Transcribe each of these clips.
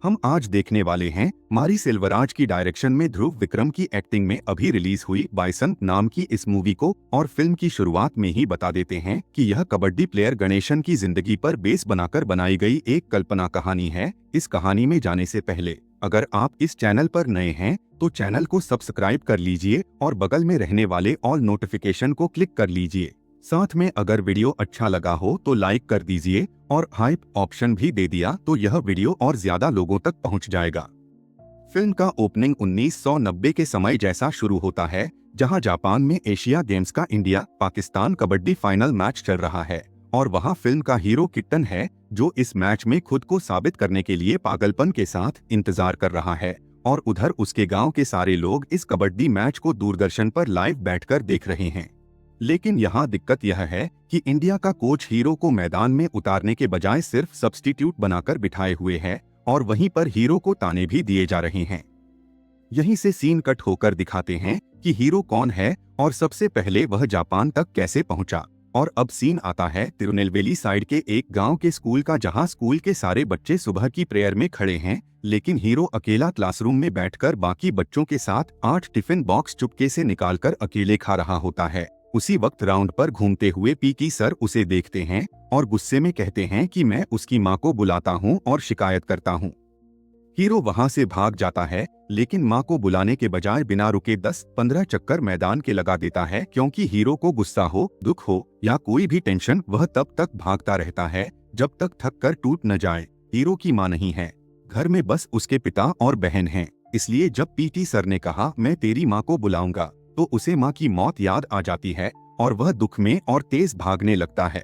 हम आज देखने वाले हैं मारी सेल्वराज की डायरेक्शन में ध्रुव विक्रम की एक्टिंग में अभी रिलीज हुई बाइसन नाम की इस मूवी को। और फिल्म की शुरुआत में ही बता देते हैं कि यह कबड्डी प्लेयर गणेशन की जिंदगी पर बेस बनाकर बनाई गई एक कल्पना कहानी है। इस कहानी में जाने से पहले अगर आप इस चैनल पर नए हैं तो चैनल को सब्सक्राइब कर लीजिए और बगल में रहने वाले ऑल नोटिफिकेशन को क्लिक कर लीजिए। साथ में अगर वीडियो अच्छा लगा हो तो लाइक कर दीजिए और हाइप ऑप्शन भी दे दिया तो यह वीडियो और ज्यादा लोगों तक पहुंच जाएगा। फिल्म का ओपनिंग 1990 के समय जैसा शुरू होता है, जहां जापान में एशिया गेम्स का India Pakistan kabaddi final match चल रहा है और वहां फिल्म का हीरो किट्टन है जो इस मैच में खुद को साबित करने के लिए पागलपन के साथ इंतजार कर रहा है। और उधर उसके गांव के सारे लोग इस कबड्डी मैच को दूरदर्शन पर लाइव बैठकर देख रहे हैं। लेकिन यहाँ दिक्कत यह है कि इंडिया का कोच हीरो को मैदान में उतारने के बजाय सिर्फ सब्स्टिट्यूट बनाकर बिठाए हुए है और वहीं पर हीरो को ताने भी दिए जा रहे हैं। यहीं से सीन कट होकर दिखाते हैं कि हीरो कौन है और सबसे पहले वह जापान तक कैसे पहुंचा। और अब सीन आता है तिरुनेलवेली साइड के एक गांव के स्कूल का, जहां स्कूल के सारे बच्चे सुबह की प्रेयर में खड़े हैं, लेकिन हीरो अकेला क्लासरूम में बैठकर बाकी बच्चों के साथ 8 टिफिन बॉक्स चुपके से निकालकर अकेले खा रहा होता है। उसी वक्त राउंड पर घूमते हुए पीटी सर उसे देखते हैं और गुस्से में कहते हैं कि मैं उसकी माँ को बुलाता हूँ और शिकायत करता हूँ। हीरो वहाँ से भाग जाता है, लेकिन माँ को बुलाने के बजाय बिना रुके 10-15 चक्कर मैदान के लगा देता है, क्योंकि हीरो को गुस्सा हो, दुख हो या कोई भी टेंशन, वह तब तक भागता रहता है जब तक थक कर टूट न जाए। हीरो की माँ नहीं है, घर में बस उसके पिता और बहन हैं। इसलिए जब पीटी सर ने कहा मैं तेरी माँ को बुलाऊंगा, तो उसे माँ की मौत याद आ जाती है और वह दुख में और तेज भागने लगता है।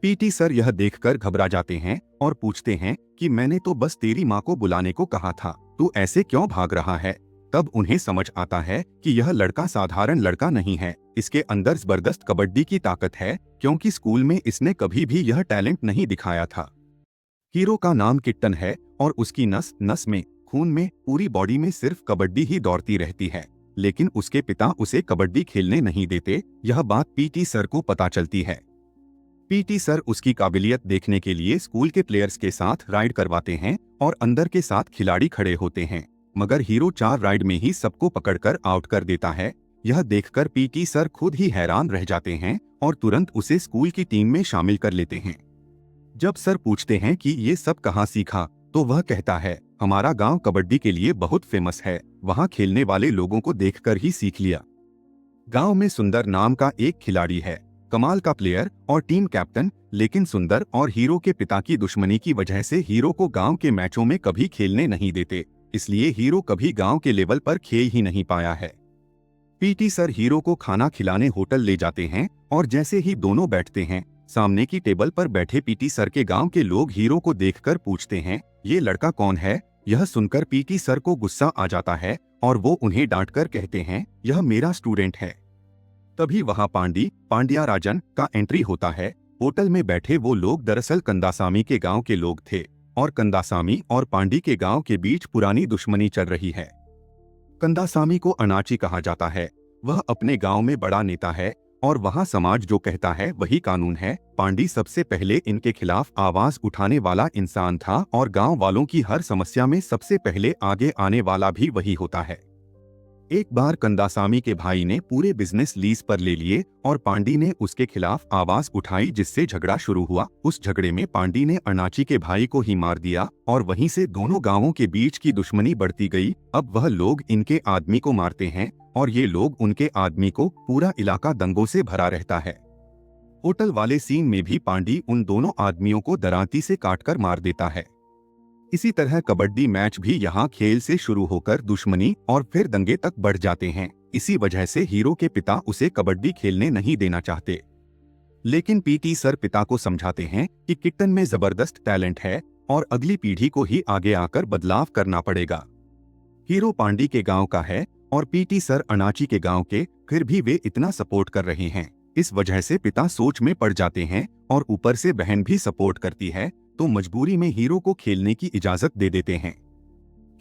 पीटी सर यह देखकर घबरा जाते हैं और पूछते हैं कि मैंने तो बस तेरी माँ को बुलाने को कहा था, तू ऐसे क्यों भाग रहा है। तब उन्हें समझ आता है कि यह लड़का साधारण लड़का नहीं है, इसके अंदर जबरदस्त कबड्डी की ताकत है, क्योंकि स्कूल में इसने कभी भी यह टैलेंट नहीं दिखाया था। हीरो का नाम किट्टन है और उसकी नस नस में, खून में, पूरी बॉडी में सिर्फ कबड्डी ही दौड़ती रहती है। लेकिन उसके पिता उसे कबड्डी खेलने नहीं देते। यह बात पीटी सर को पता चलती है। पीटी सर उसकी काबिलियत देखने के लिए स्कूल के प्लेयर्स के साथ राइड करवाते हैं और अंदर के साथ खिलाड़ी खड़े होते हैं, मगर हीरो 4 राइड में ही सबको पकड़कर आउट कर देता है। यह देखकर पीटी सर खुद ही हैरान रह जाते हैं और तुरंत उसे स्कूल की टीम में शामिल कर लेते हैं। जब सर पूछते हैं कि ये सब कहाँ सीखा, तो वह कहता है हमारा गांव कबड्डी के लिए बहुत फेमस है, वहां खेलने वाले लोगों को देखकर ही सीख लिया। गांव में सुंदर नाम का एक खिलाड़ी है, कमाल का प्लेयर और टीम कैप्टन, लेकिन सुंदर और हीरो के पिता की दुश्मनी की वजह से हीरो को गांव के मैचों में कभी खेलने नहीं देते, इसलिए हीरो कभी गांव के लेवल पर खेल ही नहीं पाया है। पीटी सर हीरो को खाना खिलाने होटल ले जाते हैं और जैसे ही दोनों बैठते हैं, सामने की टेबल पर बैठे पीटी सर के गांव के लोग हीरो को देखकर पूछते हैं ये लड़का कौन है। यह सुनकर पीटी सर को गुस्सा आ जाता है और वो उन्हें डांटकर कहते हैं यह मेरा स्टूडेंट है। तभी वहां पांड्या राजन का एंट्री होता है। होटल में बैठे वो लोग दरअसल कंदासामी के गांव के लोग थे और कंदासामी और पांडी के गांव के बीच पुरानी दुश्मनी चल रही है। कंदासामी को अनाची कहा जाता है, वह अपने गांव में बड़ा नेता है और वहां समाज जो कहता है वही कानून है। पांडी सबसे पहले इनके खिलाफ आवाज उठाने वाला इंसान था और गांव वालों की हर समस्या में सबसे पहले आगे आने वाला भी वही होता है। एक बार कंदासामी के भाई ने पूरे बिजनेस लीज पर ले लिए और पांडी ने उसके खिलाफ आवाज उठाई, जिससे झगड़ा शुरू हुआ। उस झगड़े में पांडी ने अनाची के भाई को ही मार दिया और वहीं से दोनों गांवों के बीच की दुश्मनी बढ़ती गई। अब वह लोग इनके आदमी को मारते हैं और ये लोग उनके आदमी को। पूरा इलाका दंगों से भरा रहता है। होटल वाले सीन में भी पांडी उन दोनों आदमियों को दरांती से काटकर मार देता है। इसी तरह कबड्डी मैच भी यहाँ खेल से शुरू होकर दुश्मनी और फिर दंगे तक बढ़ जाते हैं। इसी वजह से हीरो के पिता उसे कबड्डी खेलने नहीं देना चाहते, लेकिन पीटी सर पिता को समझाते हैं कि किट्टन में जबरदस्त टैलेंट है और अगली पीढ़ी को ही आगे आकर बदलाव करना पड़ेगा। हीरो पांडी के गांव का है और पीटी सर अनाची के गांव के, फिर भी वे इतना सपोर्ट कर रहे हैं। इस वजह से पिता सोच में पड़ जाते हैं और ऊपर से बहन भी सपोर्ट करती है, तो मजबूरी में हीरो को खेलने की इजाजत दे देते हैं।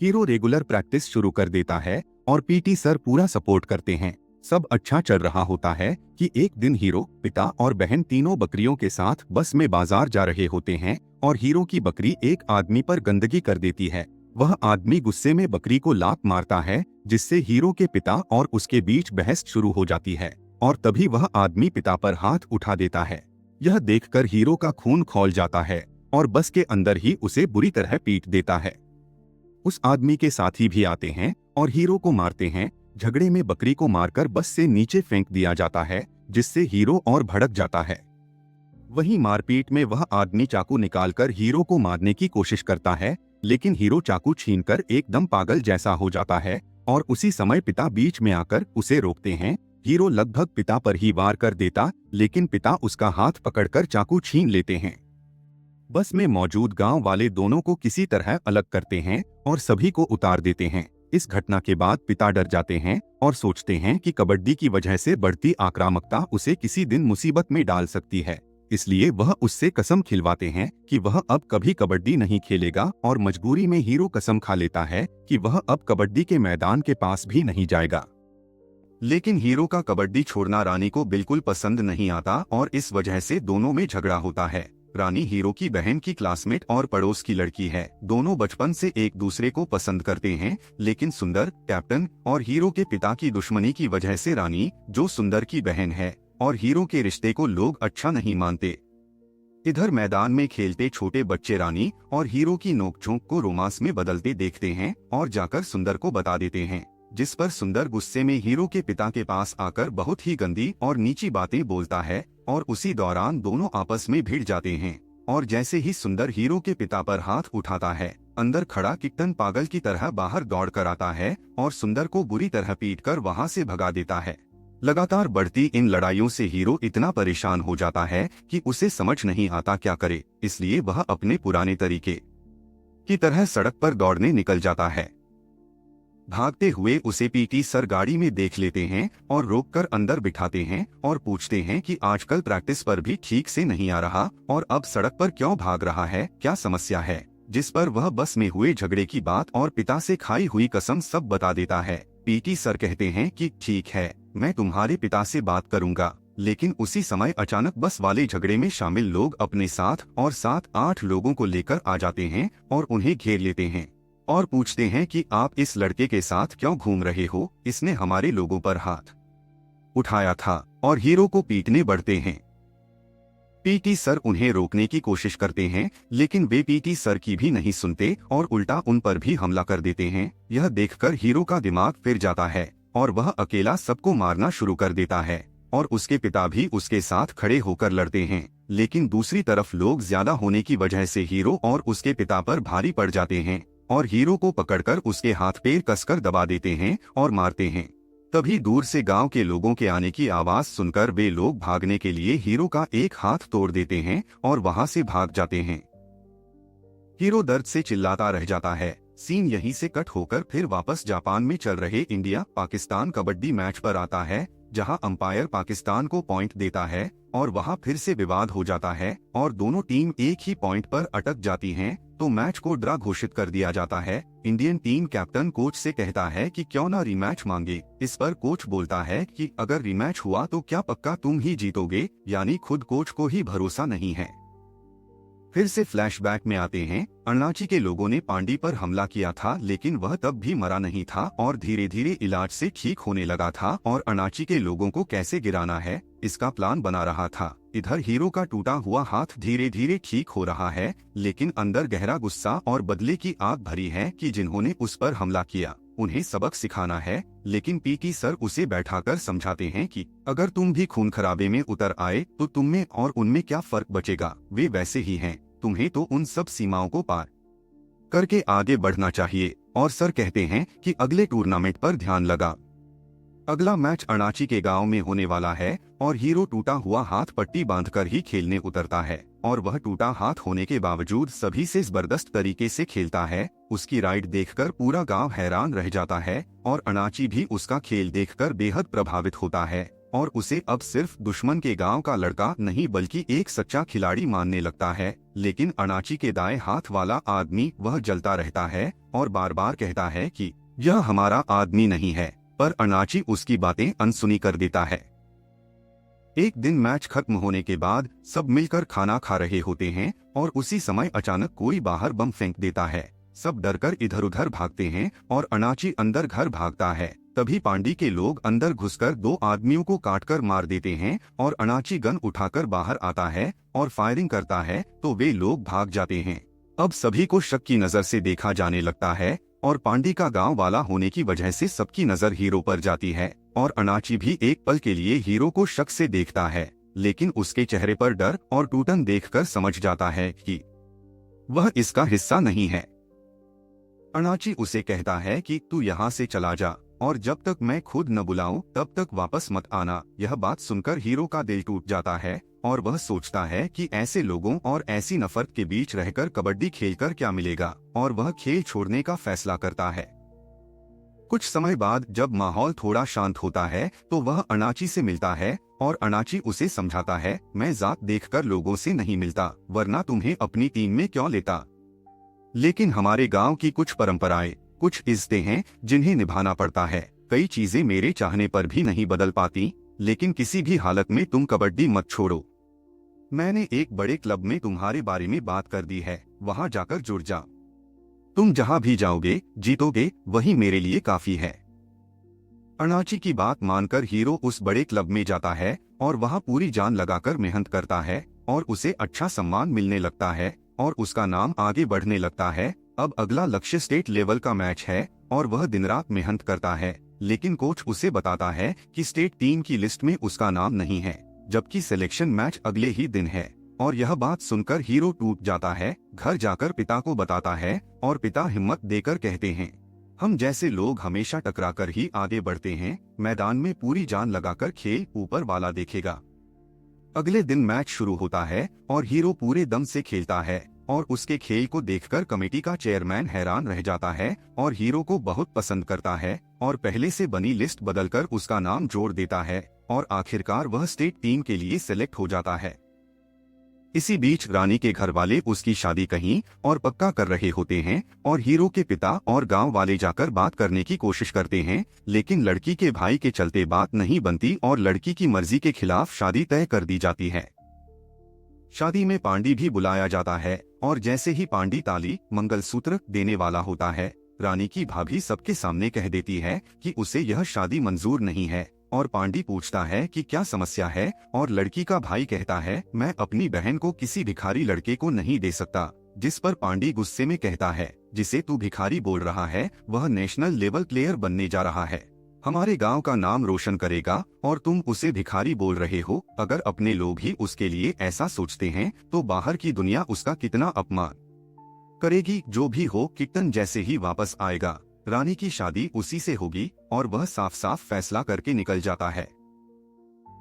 हीरो रेगुलर प्रैक्टिस शुरू कर देता है और पीटी सर पूरा सपोर्ट करते हैं। सब अच्छा चल रहा होता है कि एक दिन हीरो, पिता और बहन तीनों बकरियों के साथ बस में बाजार जा रहे होते हैं और हीरो की बकरी एक आदमी पर गंदगी कर देती है। वह आदमी गुस्से में बकरी को लात मारता है, जिससे हीरो के पिता और उसके बीच बहस शुरू हो जाती है और तभी वह आदमी पिता पर हाथ उठा देता है। यह देखकर हीरो का खून खौल जाता है और बस के अंदर ही उसे बुरी तरह पीट देता है। उस आदमी के साथी भी आते हैं और हीरो को मारते हैं। झगड़े में बकरी को मारकर बस से नीचे फेंक दिया जाता है, जिससे हीरो और भड़क जाता है। वहीं मारपीट में वह आदमी चाकू निकालकर हीरो को मारने की कोशिश करता है, लेकिन हीरो चाकू छीनकर एकदम पागल जैसा हो जाता है और उसी समय पिता बीच में आकर उसे रोकते हैं। हीरो लगभग पिता पर ही वार कर देता, लेकिन पिता उसका हाथ पकड़कर चाकू छीन लेते हैं। बस में मौजूद गांव वाले दोनों को किसी तरह अलग करते हैं और सभी को उतार देते हैं। इस घटना के बाद पिता डर जाते हैं और सोचते हैं कि कबड्डी की वजह से बढ़ती आक्रामकता उसे किसी दिन मुसीबत में डाल सकती है। इसलिए वह उससे कसम खिलवाते हैं कि वह अब कभी कबड्डी नहीं खेलेगा और मजबूरी में हीरो कसम खा लेता है कि वह अब कबड्डी के मैदान के पास भी नहीं जाएगा। लेकिन हीरो का कबड्डी छोड़ना रानी को बिल्कुल पसंद नहीं आता और इस वजह से दोनों में झगड़ा होता है। रानी हीरो की बहन की क्लासमेट और पड़ोस की लड़की है। दोनों बचपन से एक दूसरे को पसंद करते हैं, लेकिन सुंदर, कैप्टन और हीरो के पिता की दुश्मनी की वजह से रानी, जो सुंदर की बहन है, और हीरो के रिश्ते को लोग अच्छा नहीं मानते। इधर मैदान में खेलते छोटे बच्चे रानी और हीरो की नोकझोंक को रोमांस में बदलते देखते हैं और जाकर सुंदर को बता देते हैं, जिस पर सुंदर गुस्से में हीरो के पिता के पास आकर बहुत ही गंदी और नीची बातें बोलता है और उसी दौरान दोनों आपस में भिड़ जाते हैं। और जैसे ही सुंदर हीरो के पिता पर हाथ उठाता है, अंदर खड़ा किट्टन पागल की तरह बाहर दौड़ कर आता है और सुंदर को बुरी तरह पीटकर वहां से भगा देता है। लगातार बढ़ती इन लड़ाइयों से हीरो इतना परेशान हो जाता है कि उसे समझ नहीं आता क्या करे, इसलिए वह अपने पुराने तरीके की तरह सड़क पर दौड़ने निकल जाता है। भागते हुए उसे पीटी सर गाड़ी में देख लेते हैं और रोककर अंदर बिठाते हैं और पूछते हैं कि आजकल प्रैक्टिस पर भी ठीक से नहीं आ रहा और अब सड़क पर क्यों भाग रहा है, क्या समस्या है। जिस पर वह बस में हुए झगड़े की बात और पिता से खाई हुई कसम सब बता देता है। पीटी सर कहते हैं कि ठीक है, मैं तुम्हारे पिता से बात करूंगा। लेकिन उसी समय अचानक बस वाले झगड़े में शामिल लोग अपने साथ और 7-8 लोगों को लेकर आ जाते हैं और उन्हें घेर लेते हैं और पूछते हैं कि आप इस लड़के के साथ क्यों घूम रहे हो, इसने हमारे लोगों पर हाथ उठाया था, और हीरो को पीटने बढ़ते हैं। पीटी सर उन्हें रोकने की कोशिश करते हैं, लेकिन वे पीटी सर की भी नहीं सुनते और उल्टा उन पर भी हमला कर देते हैं। यह देखकर हीरो का दिमाग फिर जाता है और वह अकेला सबको मारना शुरू कर देता है और उसके पिता भी उसके साथ खड़े होकर लड़ते हैं। लेकिन दूसरी तरफ लोग ज्यादा होने की वजह से हीरो और उसके पिता पर भारी पड़ जाते हैं और हीरो को पकड़कर उसके हाथ पैर कसकर दबा देते हैं और मारते हैं। तभी दूर से गांव के लोगों के आने की आवाज सुनकर वे लोग भागने के लिए हीरो का एक हाथ तोड़ देते हैं और वहां से भाग जाते हैं। हीरो दर्द से चिल्लाता रह जाता है। सीन यहीं से कट होकर फिर वापस जापान में चल रहे इंडिया पाकिस्तान कबड्डी मैच पर आता है, जहां अंपायर पाकिस्तान को पॉइंट देता है और वहां फिर से विवाद हो जाता है और दोनों टीम एक ही पॉइंट पर अटक जाती हैं, तो मैच को ड्रा घोषित कर दिया जाता है। इंडियन टीम कैप्टन कोच से कहता है कि क्यों ना रीमैच मांगे। इस पर कोच बोलता है कि अगर रीमैच हुआ तो क्या पक्का तुम ही जीतोगे, यानी खुद कोच को ही भरोसा नहीं है। फिर से फ्लैशबैक में आते हैं। अरुणाची के लोगों ने पांडी पर हमला किया था, लेकिन वह तब भी मरा नहीं था और धीरे धीरे इलाज से ठीक होने लगा था और अरुणाची के लोगों को कैसे गिराना है इसका प्लान बना रहा था। इधर हीरो का टूटा हुआ हाथ धीरे धीरे ठीक हो रहा है, लेकिन अंदर गहरा गुस्सा और बदले की आग भरी है कि जिन्होंने उस पर हमला किया उन्हें सबक सिखाना है। लेकिन पीटी सर उसे बैठाकर समझाते हैं कि अगर तुम भी खून खराबे में उतर आए तो तुम में और उनमें क्या फर्क बचेगा, वे वैसे ही हैं, तुम्हें तो उन सब सीमाओं को पार करके आगे बढ़ना चाहिए। और सर कहते हैं कि अगले टूर्नामेंट पर ध्यान लगा। अगला मैच अरुणाची के गांव में होने वाला है और हीरो टूटा हुआ हाथ पट्टी बांधकर ही खेलने उतरता है और वह टूटा हाथ होने के बावजूद सभी से जबरदस्त तरीके से खेलता है। उसकी राइड देखकर पूरा गांव हैरान रह जाता है और अरुणाची भी उसका खेल देखकर बेहद प्रभावित होता है और उसे अब सिर्फ दुश्मन के गांव का लड़का नहीं बल्कि एक सच्चा खिलाड़ी मानने लगता है। लेकिन अरुणाची के दाएं हाथ वाला आदमी वह जलता रहता है और बार बार कहता है कि यह हमारा आदमी नहीं है, पर अनाची उसकी बातें अनसुनी कर देता है। एक दिन मैच खत्म होने के बाद सब मिलकर खाना खा रहे होते हैं और उसी समय अचानक कोई बाहर बम फेंक देता है। सब डरकर इधर उधर भागते हैं और अनाची अंदर घर भागता है। तभी पांडी के लोग अंदर घुसकर 2 आदमियों को काटकर मार देते हैं और अनाची गन उठाकर बाहर आता है और फायरिंग करता है तो वे लोग भाग जाते हैं। अब सभी को शक की नजर से देखा जाने लगता है और पांडी का गांव वाला होने की वजह से सबकी नजर हीरो पर जाती है और अनाची भी एक पल के लिए हीरो को शक से देखता है, लेकिन उसके चेहरे पर डर और टूटन देखकर समझ जाता है कि वह इसका हिस्सा नहीं है। अनाची उसे कहता है कि तू यहाँ से चला जा और जब तक मैं खुद न बुलाऊं तब तक वापस मत आना। यह बात सुनकर हीरो का दिल टूट जाता है और वह सोचता है कि ऐसे लोगों और ऐसी नफरत के बीच रहकर कबड्डी खेलकर क्या मिलेगा, और वह खेल छोड़ने का फैसला करता है। कुछ समय बाद जब माहौल थोड़ा शांत होता है तो वह अनाची से मिलता है और अनाची उसे समझाता है, मैं जात देखकर लोगों से नहीं मिलता, वरना तुम्हें अपनी टीम में क्यों लेता। लेकिन हमारे गांव की कुछ परंपराएं, कुछ इज्जतें हैं जिन्हें निभाना पड़ता है। कई चीजें मेरे चाहने पर भी नहीं बदल पाती, लेकिन किसी भी हालत में तुम कबड्डी मत छोड़ो। मैंने एक बड़े क्लब में तुम्हारे बारे में बात कर दी है, वहां जाकर जुड़ जा। तुम जहां भी जाओगे जीतोगे, वही मेरे लिए काफी है। अनाची की बात मानकर हीरो उस बड़े क्लब में जाता है और वहां पूरी जान लगाकर मेहनत करता है और उसे अच्छा सम्मान मिलने लगता है और उसका नाम आगे बढ़ने लगता है। अब अगला लक्ष्य स्टेट लेवल का मैच है और वह दिन रात मेहनत करता है, लेकिन कोच उसे बताता है कि स्टेट टीम की लिस्ट में उसका नाम नहीं है, जबकि सिलेक्शन मैच अगले ही दिन है। और यह बात सुनकर हीरो टूट जाता है। घर जाकर पिता को बताता है और पिता हिम्मत देकर कहते हैं, हम जैसे लोग हमेशा टकरा कर ही आगे बढ़ते हैं, मैदान में पूरी जान लगाकर खेल ऊपर वाला देखेगा। अगले दिन मैच शुरू होता है और हीरो पूरे दम से खेलता है और उसके खेल को देखकर कमेटी का चेयरमैन हैरान रह जाता है और हीरो को बहुत पसंद करता है और पहले से बनी लिस्ट बदलकर उसका नाम जोड़ देता है और आखिरकार वह स्टेट टीम के लिए सिलेक्ट हो जाता है। इसी बीच रानी के घर वाले उसकी शादी कहीं और पक्का कर रहे होते हैं और हीरो के पिता और गांव वाले जाकर बात करने की कोशिश करते हैं, लेकिन लड़की के भाई के चलते बात नहीं बनती और लड़की की मर्जी के खिलाफ शादी तय कर दी जाती है। शादी में पांडी भी बुलाया जाता है और जैसे ही पांडी ताली मंगलसूत्र देने वाला होता है, रानी की भाभी सबके सामने कह देती है कि उसे यह शादी मंजूर नहीं है और पांडी पूछता है कि क्या समस्या है और लड़की का भाई कहता है, मैं अपनी बहन को किसी भिखारी लड़के को नहीं दे सकता। जिस पर पांडी गुस्से में कहता है, जिसे तू भिखारी बोल रहा है वह नेशनल लेवल प्लेयर बनने जा रहा है, हमारे गांव का नाम रोशन करेगा और तुम उसे भिखारी बोल रहे हो। अगर अपने लोग ही उसके लिए ऐसा सोचते हैं तो बाहर की दुनिया उसका कितना अपमान करेगी। जो भी हो, किट्टन जैसे ही वापस आएगा रानी की शादी उसी से होगी और वह साफ साफ फैसला करके निकल जाता है।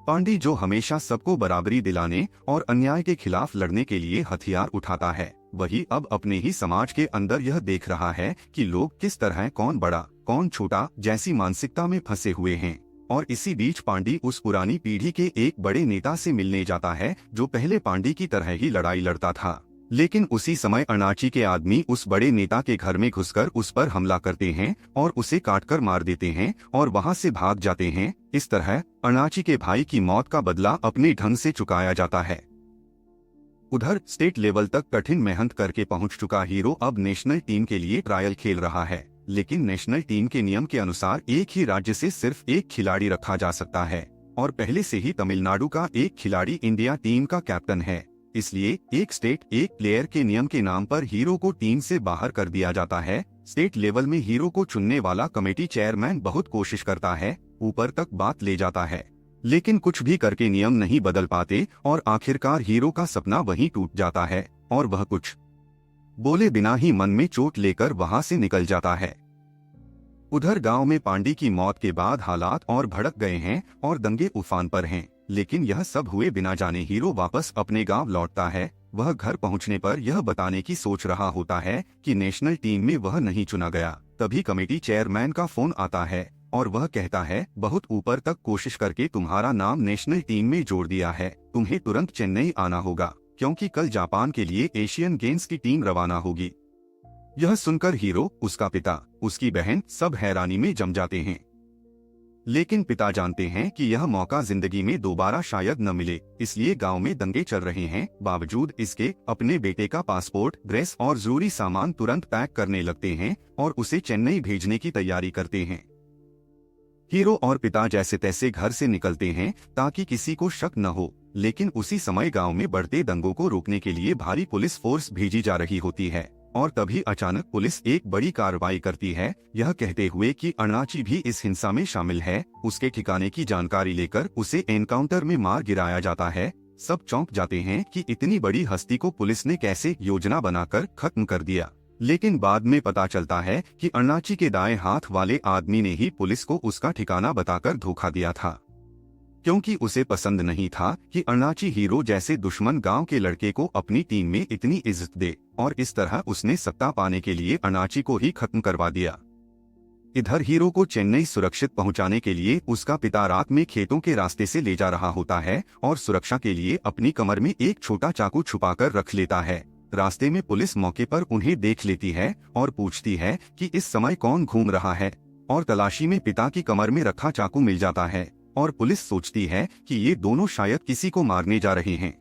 पांडी जो हमेशा सबको बराबरी दिलाने और अन्याय के खिलाफ लड़ने के लिए हथियार उठाता है, वही अब अपने ही समाज के अंदर यह देख रहा है कि लोग किस तरह कौन बड़ा कौन छोटा जैसी मानसिकता में फंसे हुए हैं। और इसी बीच पांडी उस पुरानी पीढ़ी के एक बड़े नेता से मिलने जाता है जो पहले पांडी की तरह ही लड़ाई लड़ता था, लेकिन उसी समय अनाची के आदमी उस बड़े नेता के घर में घुसकर उस पर हमला करते हैं और उसे काटकर मार देते हैं और वहां से भाग जाते हैं। इस तरह अनाची के भाई की मौत का बदला अपने ढंग से चुकाया जाता है। उधर स्टेट लेवल तक कठिन मेहनत करके पहुंच चुका हीरो अब नेशनल टीम के लिए ट्रायल खेल रहा है, लेकिन नेशनल टीम के नियम के अनुसार एक ही राज्य से सिर्फ एक खिलाड़ी रखा जा सकता है और पहले से ही तमिलनाडु का एक खिलाड़ी इंडिया टीम का कैप्टन है। इसलिए एक स्टेट एक प्लेयर के नियम के नाम पर हीरो को टीम से बाहर कर दिया जाता है। स्टेट लेवल में हीरो को चुनने वाला कमेटी चेयरमैन बहुत कोशिश करता है, ऊपर तक बात ले जाता है, लेकिन कुछ भी करके नियम नहीं बदल पाते और आखिरकार हीरो का सपना वहीं टूट जाता है और वह कुछ बोले बिना ही मन में चोट लेकर वहां से निकल जाता है। उधर गांव में पांडी की मौत के बाद हालात और भड़क गए हैं और दंगे उफान पर हैं, लेकिन यह सब हुए बिना जाने हीरो वापस अपने गांव लौटता है। वह घर पहुंचने पर यह बताने की सोच रहा होता है कि नेशनल टीम में वह नहीं चुना गया। तभी कमेटी चेयरमैन का फोन आता है और वह कहता है, बहुत ऊपर तक कोशिश करके तुम्हारा नाम नेशनल टीम में जोड़ दिया है, तुम्हें तुरंत चेन्नई आना होगा क्योंकि कल जापान के लिए एशियन गेम्स की टीम रवाना होगी। यह सुनकर हीरो, उसका पिता, उसकी बहन सब हैरानी में जम जाते हैं। लेकिन पिता जानते हैं कि यह मौका जिंदगी में दोबारा शायद न मिले, इसलिए गांव में दंगे चल रहे हैं। बावजूद इसके अपने बेटे का पासपोर्ट, ड्रेस और जरूरी सामान तुरंत पैक करने लगते हैं और उसे चेन्नई भेजने की तैयारी करते हैं। हीरो और पिता जैसे तैसे घर से निकलते हैं ताकि किसी को शक न हो, लेकिन उसी समय गांव में बढ़ते दंगों को रोकने के लिए भारी पुलिस फोर्स भेजी जा रही होती है। और तभी अचानक पुलिस एक बड़ी कार्रवाई करती है, यह कहते हुए कि अण्णाची भी इस हिंसा में शामिल है। उसके ठिकाने की जानकारी लेकर उसे एनकाउंटर में मार गिराया जाता है। सब चौंक जाते हैं कि इतनी बड़ी हस्ती को पुलिस ने कैसे योजना बनाकर खत्म कर दिया। लेकिन बाद में पता चलता है कि अण्णाची के दाएं हाथ वाले आदमी ने ही पुलिस को उसका ठिकाना बताकर धोखा दिया था, क्योंकि उसे पसंद नहीं था कि अण्णाची हीरो जैसे दुश्मन गांव के लड़के को अपनी टीम में इतनी इज्जत दे, और इस तरह उसने सत्ता पाने के लिए अण्णाची को ही खत्म करवा दिया। इधर हीरो को चेन्नई सुरक्षित पहुंचाने के लिए उसका पिता रात में खेतों के रास्ते से ले जा रहा होता है और सुरक्षा के लिए अपनी कमर में एक छोटा चाकू छुपाकर रख लेता है। रास्ते में पुलिस मौके पर उन्हें देख लेती है और पूछती है कि इस समय कौन घूम रहा है, और तलाशी में पिता की कमर में रखा चाकू मिल जाता है और पुलिस सोचती है कि ये दोनों शायद किसी को मारने जा रहे हैं।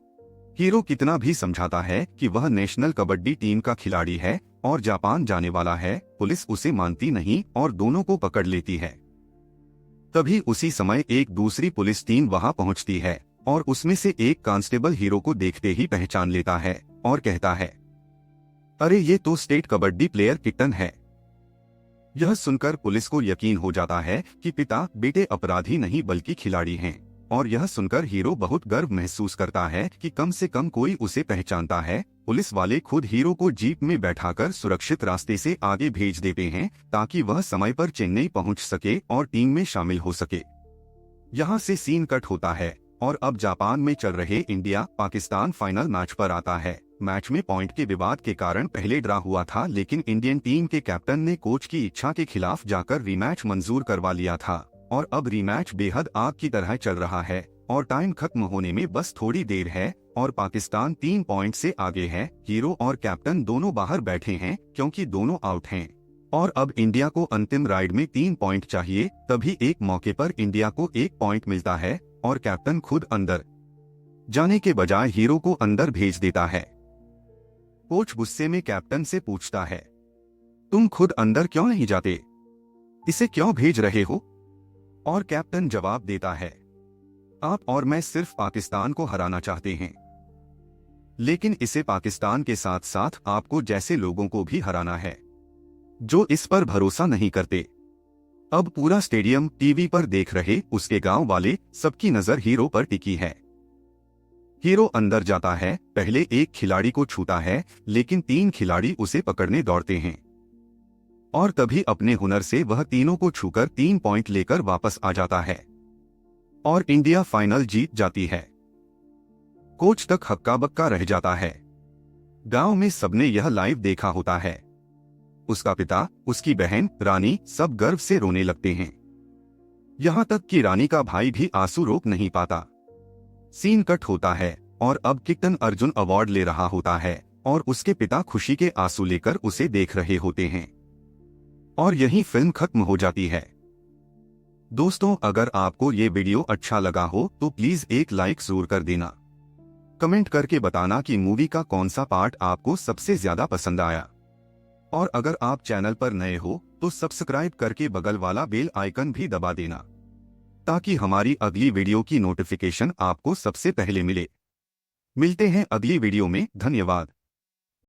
हीरो कितना भी समझाता है कि वह नेशनल कबड्डी टीम का खिलाड़ी है और जापान जाने वाला है, पुलिस उसे मानती नहीं और दोनों को पकड़ लेती है। तभी उसी समय एक दूसरी पुलिस टीम वहां पहुंचती है और उसमें से एक कांस्टेबल हीरो को देखते ही पहचान लेता है और कहता है, अरे ये तो स्टेट कबड्डी प्लेयर किट्टन है। यह सुनकर पुलिस को यकीन हो जाता है कि पिता बेटे अपराधी नहीं बल्कि खिलाड़ी हैं, और यह सुनकर हीरो बहुत गर्व महसूस करता है कि कम से कम कोई उसे पहचानता है। पुलिस वाले खुद हीरो को जीप में बैठाकर सुरक्षित रास्ते से आगे भेज देते हैं ताकि वह समय पर चेन्नई पहुंच सके और टीम में शामिल हो सके। यहाँ से सीन कट होता है और अब जापान में चल रहे इंडिया पाकिस्तान फाइनल मैच पर आता है। मैच में पॉइंट के विवाद के कारण पहले ड्रा हुआ था, लेकिन इंडियन टीम के कैप्टन ने कोच की इच्छा के खिलाफ जाकर रीमैच मंजूर करवा लिया था और अब रीमैच बेहद आग की तरह चल रहा है और टाइम खत्म होने में बस थोड़ी देर है और पाकिस्तान 3 पॉइंट से आगे है। हीरो और कैप्टन दोनों बाहर बैठे हैं क्योंकि दोनों आउट हैं और अब इंडिया को अंतिम राइड में 3 पॉइंट चाहिए। तभी एक मौके पर इंडिया को 1 पॉइंट मिलता है और कैप्टन खुद अंदर जाने के बजाय हीरो को अंदर भेज देता है। कोच गुस्से में कैप्टन से पूछता है, तुम खुद अंदर क्यों नहीं जाते, इसे क्यों भेज रहे हो? और कैप्टन जवाब देता है, आप और मैं सिर्फ पाकिस्तान को हराना चाहते हैं, लेकिन इसे पाकिस्तान के साथ साथ आपको जैसे लोगों को भी हराना है जो इस पर भरोसा नहीं करते। अब पूरा स्टेडियम टीवी पर देख रहे उसके गांव वाले सबकी नजर हीरो पर टिकी है। हीरो अंदर जाता है, पहले एक खिलाड़ी को छूता है लेकिन 3 खिलाड़ी उसे पकड़ने दौड़ते हैं और तभी अपने हुनर से वह तीनों को छूकर 3 पॉइंट लेकर वापस आ जाता है और इंडिया फाइनल जीत जाती है। कोच तक हक्का बक्का रह जाता है। गांव में सबने यह लाइव देखा होता है। उसका पिता, उसकी बहन, रानी सब गर्व से रोने लगते हैं। यहां तक कि रानी का भाई भी आंसू रोक नहीं पाता। सीन कट होता है और अब किट्टन अर्जुन अवार्ड ले रहा होता है और उसके पिता खुशी के आंसू लेकर उसे देख रहे होते हैं और यही फिल्म खत्म हो जाती है। दोस्तों, अगर आपको ये वीडियो अच्छा लगा हो तो प्लीज एक लाइक जरूर कर देना। कमेंट करके बताना कि मूवी का कौन सा पार्ट आपको सबसे ज्यादा पसंद आया, और अगर आप चैनल पर नए हो तो सब्सक्राइब करके बगल वाला बेल आइकन भी दबा देना ताकि हमारी अगली वीडियो की नोटिफिकेशन आपको सबसे पहले मिले। मिलते हैं अगली वीडियो में। धन्यवाद।